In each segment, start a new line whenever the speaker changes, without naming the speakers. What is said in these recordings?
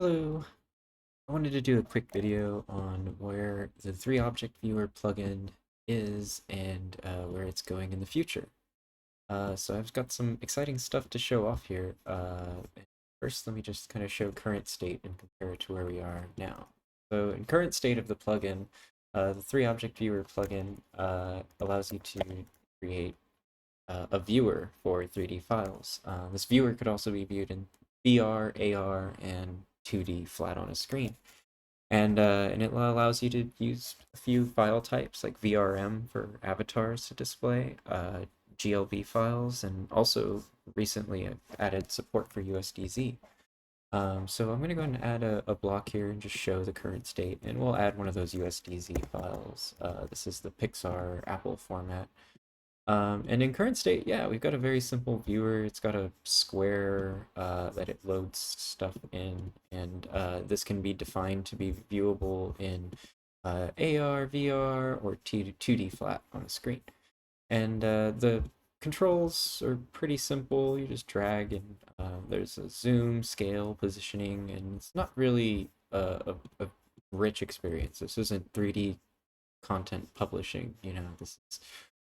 Hello. I wanted to do a quick video on where the 3-object viewer plugin is and where it's going in the future. So I've got some exciting stuff to show off here. First, let me just kind of show current state and compare it to where we are now. So in current state of the plugin, the 3-object viewer plugin allows you to create a viewer for 3D files. This viewer could also be viewed in VR, AR, and 2D flat on a screen. And it allows you to use a few file types like VRM for avatars to display, GLB files, and also recently I've added support for USDZ. So I'm going to go ahead and add a block here and just show the current state, and we'll add one of those USDZ files. This is the Pixar Apple format. And in current state, yeah, we've got a very simple viewer. It's got a square that it loads stuff in, and this can be defined to be viewable in AR, VR, or 2D flat on a screen. And the controls are pretty simple. You just drag, and there's a zoom, scale, positioning, and it's not really a rich experience. This isn't 3D content publishing, this is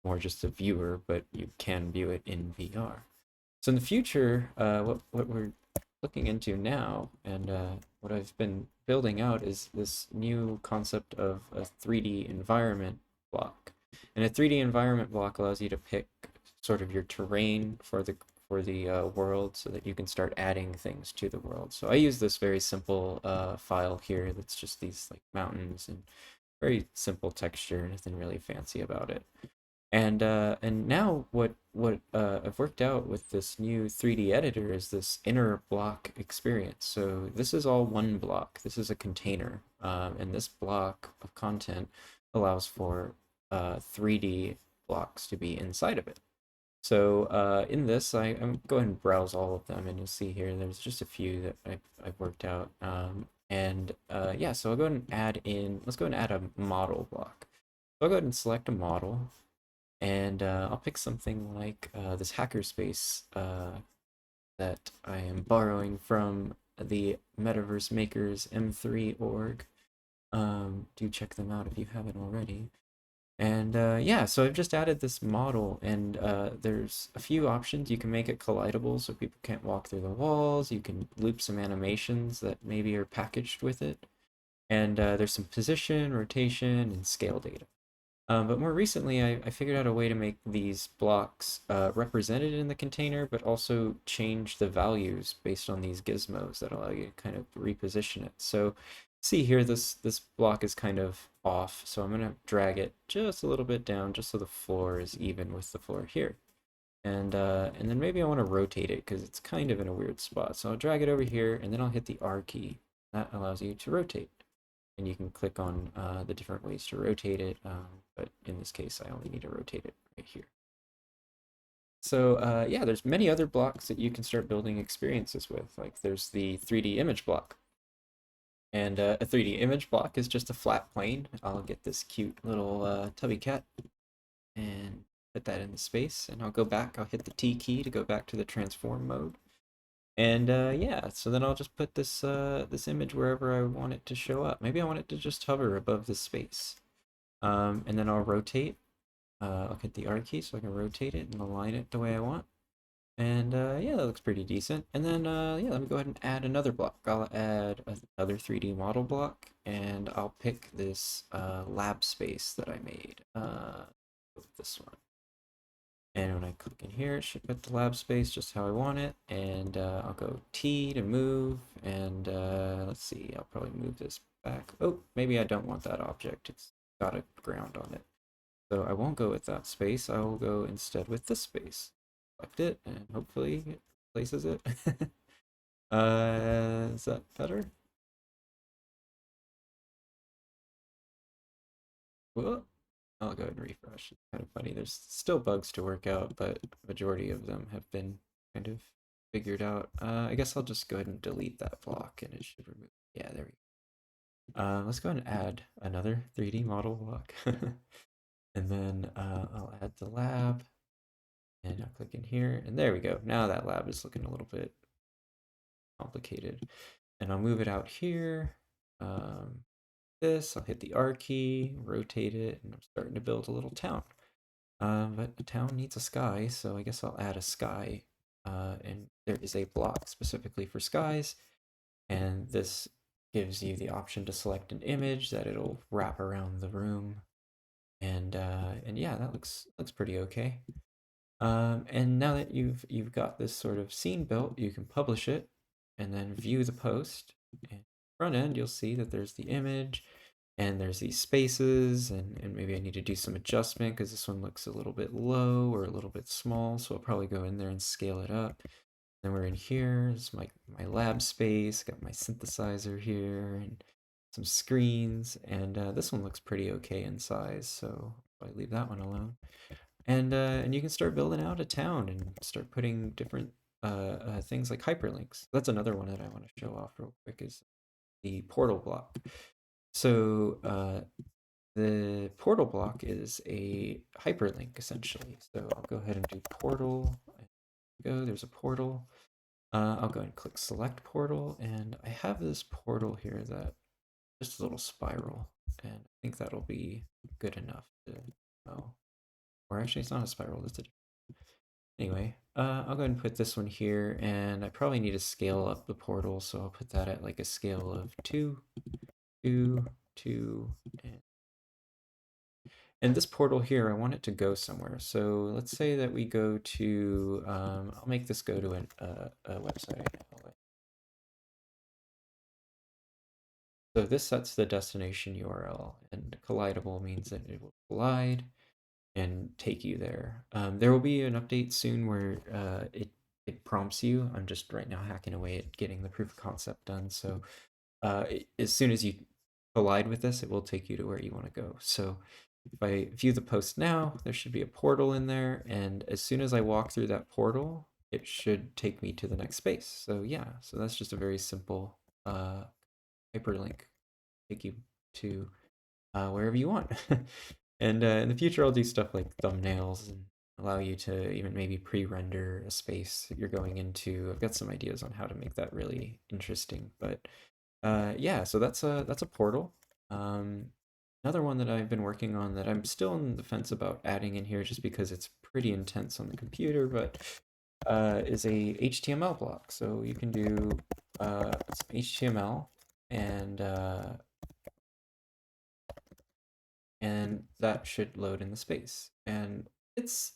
more just a viewer, but you can view it in VR. So in the future, what we're looking into now, and what I've been building out, is this new concept of a 3D environment block. And a 3D environment block allows you to pick sort of your terrain for the world, so that you can start adding things to the world. So I use this very simple file here that's just these like mountains and very simple texture, nothing really fancy about it. And now what I've worked out with this new 3D editor is this inner block experience. So this is all one block. This is a container, and this block of content allows for 3D blocks to be inside of it. So in this, I'm go ahead and browse all of them, and you'll see here there's just a few that I've worked out. Yeah, so I'll go ahead and add in. Let's go ahead and add a model block. So I'll go ahead and select a model. And I'll pick something like this hackerspace that I am borrowing from the Metaverse Makers M3 org. Do check them out if you haven't already. And yeah, so I've just added this model, and there's a few options. You can make it collidable so people can't walk through the walls. You can loop some animations that maybe are packaged with it. And there's some position, rotation, and scale data. But more recently, I figured out a way to make these blocks represented in the container, but also change the values based on these gizmos that allow you to kind of reposition it. So see here, this block is kind of off, so I'm going to drag it just a little bit down, just so the floor is even with the floor here. And then maybe I want to rotate it because it's kind of in a weird spot. So I'll drag it over here, and then I'll hit the R key. That allows you to rotate. And you can click on the different ways to rotate it, but in this case I only need to rotate it right here. So yeah, there's many other blocks that you can start building experiences with. Like there's the 3D image block. And a 3D image block is just a flat plane. I'll get this cute little tubby cat and put that in the space, and I'll go back, I'll hit the T key to go back to the transform mode. And yeah, so then I'll just put this this image wherever I want it to show up. Maybe I want it to just hover above the space. And then I'll rotate. I'll hit the R key so I can rotate it and align it the way I want. And yeah, that looks pretty decent. And then yeah, let me go ahead and add another block. I'll add another 3D model block, and I'll pick this lab space that I made. This one. And when I click in here, it should put the lab space just how I want it. And I'll go T to move. And let's see, I'll probably move this back. Oh, maybe I don't want that object. It's got a ground on it. So I won't go with that space. I will go instead with this space. Select it, and hopefully it places it. Is that better? Whoa. I'll go ahead and refresh. It's kind of funny. There's still bugs to work out, but the majority of them have been kind of figured out. I guess I'll just go ahead and delete that block, and it should remove. Yeah, there we go. Let's go ahead and add another 3D model block. And then I'll add the lab, and I'll click in here, and there we go. Now that lab is looking a little bit complicated. and I'll move it out here. I'll hit the R key, rotate it, and I'm starting to build a little town. But a town needs a sky, so I guess I'll add a sky. And there is a block specifically for skies, and this gives you the option to select an image that it'll wrap around the room. And yeah, that looks pretty okay. And now that you've got this sort of scene built, you can publish it and then view the post. And front end, you'll see that there's the image and there's these spaces, and maybe I need to do some adjustment because this one looks a little bit low or a little bit small, so I'll probably go in there and scale it up. Then we're in here, this is my lab space, got my synthesizer here, and some screens, and this one looks pretty okay in size, so I leave that one alone. And you can start building out a town and start putting different things like hyperlinks. That's another one that I want to show off real quick is the portal block. So the portal block is a hyperlink essentially. So I'll go ahead and do portal. There's a portal. I'll go and click select portal, and I have this portal here that just a little spiral, and I think that'll be good enough to, oh, or actually it's not a spiral, it's a, anyway, I'll go ahead and put this one here, and I probably need to scale up the portal, so I'll put that at like a scale of 2, 2, 2, and this portal here, I want it to go somewhere. So let's say that we go to, I'll make this go to a website. So this sets the destination URL, and collidable means that it will collide and take you there. There will be an update soon where it prompts you. I'm just right now hacking away at getting the proof of concept done. So as soon as you collide with this, it will take you to where you want to go. So if I view the post now, there should be a portal in there, and as soon as I walk through that portal, it should take me to the next space. So yeah, so that's just a very simple hyperlink, take you to wherever you want. And in the future, I'll do stuff like thumbnails and allow you to even maybe pre-render a space that you're going into. I've got some ideas on how to make that really interesting, but yeah, so that's a portal. Another one that I've been working on that I'm still on the fence about adding in here just because it's pretty intense on the computer, but is a HTML block. So you can do some HTML and that should load in the space. And it's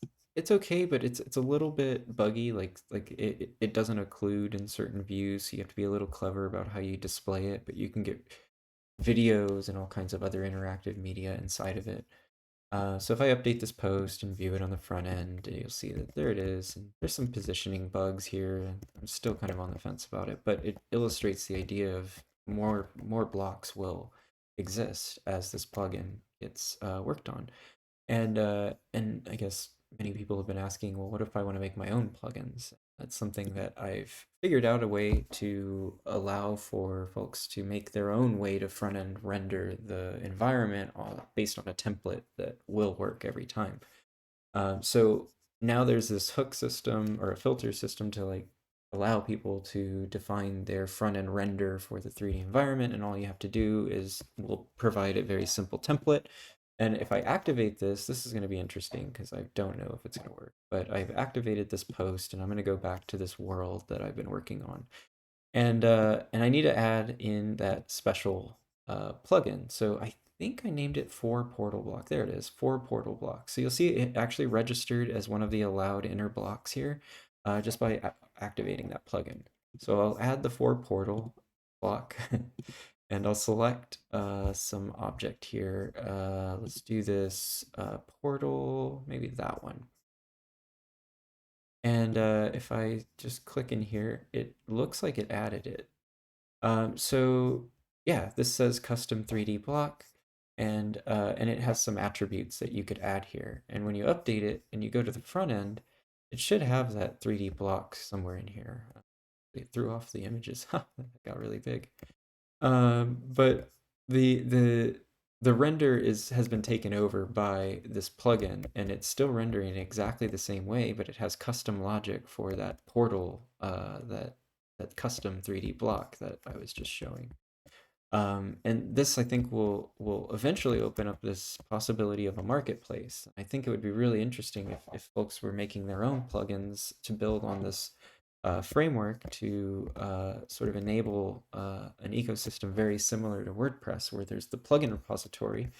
okay, but it's a little bit buggy. Like it doesn't occlude in certain views, so you have to be a little clever about how you display it. But you can get videos and all kinds of other interactive media inside of it. So if I update this post and view it on the front end, you'll see that there it is. And there's some positioning bugs here, and I'm still kind of on the fence about it, but it illustrates the idea of more blocks will exist as this plugin gets worked on. And I guess many people have been asking, well, what if I want to make my own plugins? That's something that I've figured out a way to allow for folks to make their own way to front end render the environment based on a template that will work every time. So now there's this hook system or a filter system to like allow people to define their front end render for the 3D environment, and all you have to do is we'll provide a very simple template. And if I activate this is going to be interesting because I don't know if it's going to work, but I've activated this post and I'm going to go back to this world that I've been working on. And I need to add in that special plugin. So I think I named it for portal block. There it is, for portal block. So you'll see it actually registered as one of the allowed inner blocks here just by activating that plugin. So I'll add the for portal block and I'll select some object here. Let's do this portal, maybe that one. And if I just click in here, it looks like it added it. So yeah, this says custom 3D block, and it has some attributes that you could add here. And when you update it and you go to the front end, it should have that 3D block somewhere in here. It threw off the images. That got really big. But the the render has been taken over by this plugin, and it's still rendering exactly the same way, but it has custom logic for that portal that that custom 3D block that I was just showing. And this, I think, will eventually open up this possibility of a marketplace. I think it would be really interesting if folks were making their own plugins to build on this framework to sort of enable an ecosystem very similar to WordPress, where there's the plugin repository,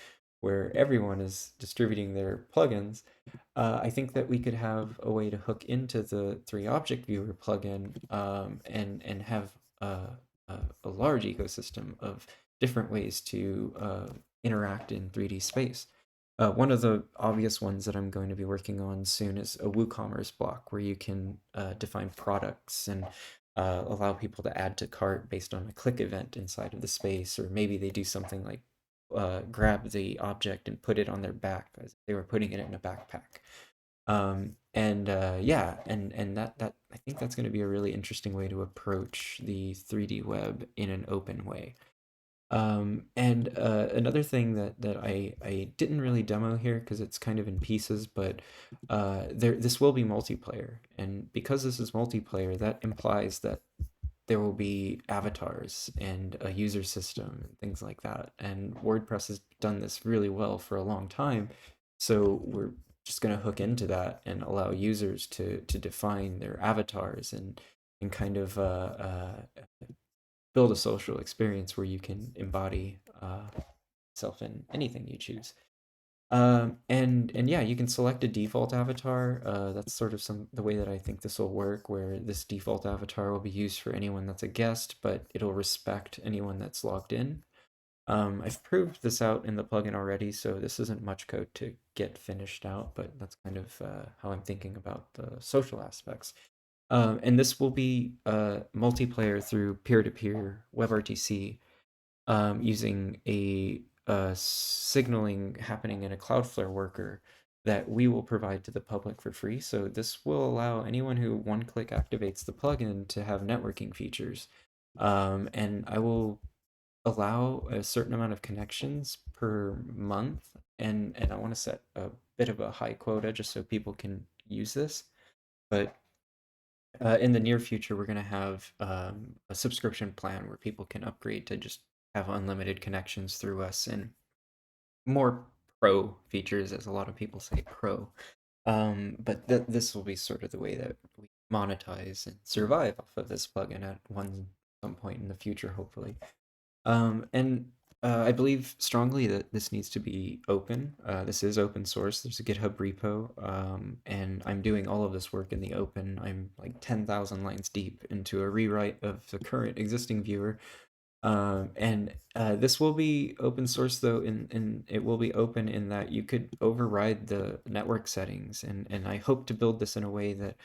where everyone is distributing their plugins. I think that we could have a way to hook into the 3 Object Viewer plugin and have a large ecosystem of different ways to interact in 3D space. One of the obvious ones that I'm going to be working on soon is a WooCommerce block where you can define products and allow people to add to cart based on a click event inside of the space, or maybe they do something like grab the object and put it on their back as if they were putting it in a backpack. And yeah, and that I think that's going to be a really interesting way to approach the 3D web in an open way. And another thing that I didn't really demo here because it's kind of in pieces, but this will be multiplayer, and because this is multiplayer, that implies that there will be avatars and a user system and things like that. And WordPress has done this really well for a long time, so we're just going to hook into that and allow users to define their avatars and kind of build a social experience where you can embody yourself in anything you choose. And yeah, you can select a default avatar. That's sort of the way that I think this will work, where this default avatar will be used for anyone that's a guest, but it'll respect anyone that's logged in. I've proved this out in the plugin already, so this isn't much code to get finished out, but that's kind of how I'm thinking about the social aspects. And this will be multiplayer through peer-to-peer WebRTC, using a signaling happening in a Cloudflare worker that we will provide to the public for free. So this will allow anyone who one-click activates the plugin to have networking features. And I will allow a certain amount of connections per month, and I want to set a bit of a high quota just so people can use this. But in the near future, we're going to have a subscription plan where people can upgrade to just have unlimited connections through us and more pro features, as a lot of people say pro. But this will be sort of the way that we monetize and survive off of this plugin at some point in the future, hopefully. And I believe strongly that this needs to be open. This is open source. There's a GitHub repo, and I'm doing all of this work in the open. I'm like 10,000 lines deep into a rewrite of the current existing viewer. And this will be open source though, and it will be open in that you could override the network settings, and I hope to build this in a way that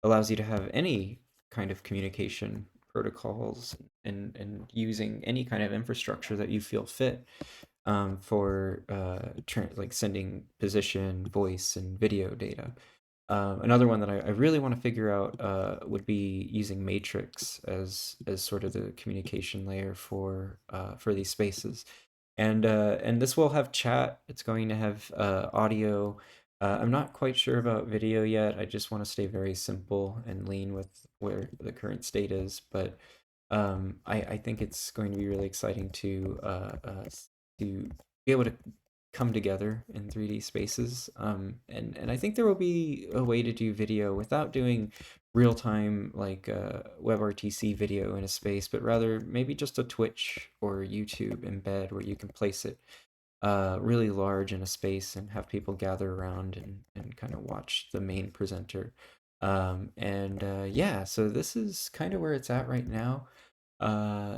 allows you to have any kind of communication protocols and using any kind of infrastructure that you feel fit, for like sending position, voice, and video data. Another one that I really want to figure out would be using Matrix as sort of the communication layer for these spaces. And this will have chat. It's going to have audio. I'm not quite sure about video yet. I just want to stay very simple and lean with where the current state is. But I think it's going to be really exciting to be able to come together in 3D spaces. And I think there will be a way to do video without doing real time like WebRTC video in a space, but rather maybe just a Twitch or YouTube embed where you can place it really large in a space and have people gather around and kind of watch the main presenter. And yeah, so this is kind of where it's at right now.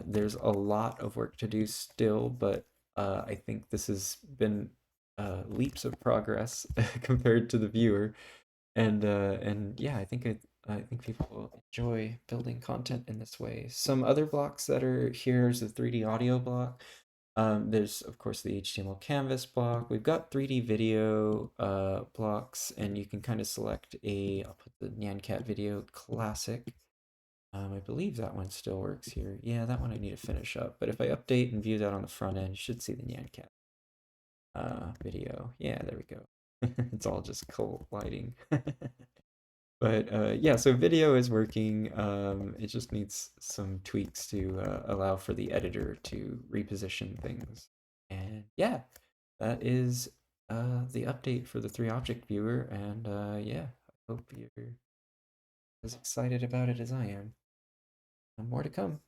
There's a lot of work to do still, but I think this has been leaps of progress compared to the viewer, and yeah, I think people will enjoy building content in this way. Some other blocks that are here is the 3D audio block. There's of course the HTML canvas block. We've got 3D video blocks, and you can kind of select I'll put the Nyan Cat video classic. I believe that one still works here. Yeah, that one I need to finish up. But if I update and view that on the front end, you should see the Nyan Cat video. Yeah, there we go. It's all just colliding. But yeah, so video is working. It just needs some tweaks to allow for the editor to reposition things. And yeah, that is the update for the three object viewer. And yeah, I hope you're as excited about it as I am. And more to come.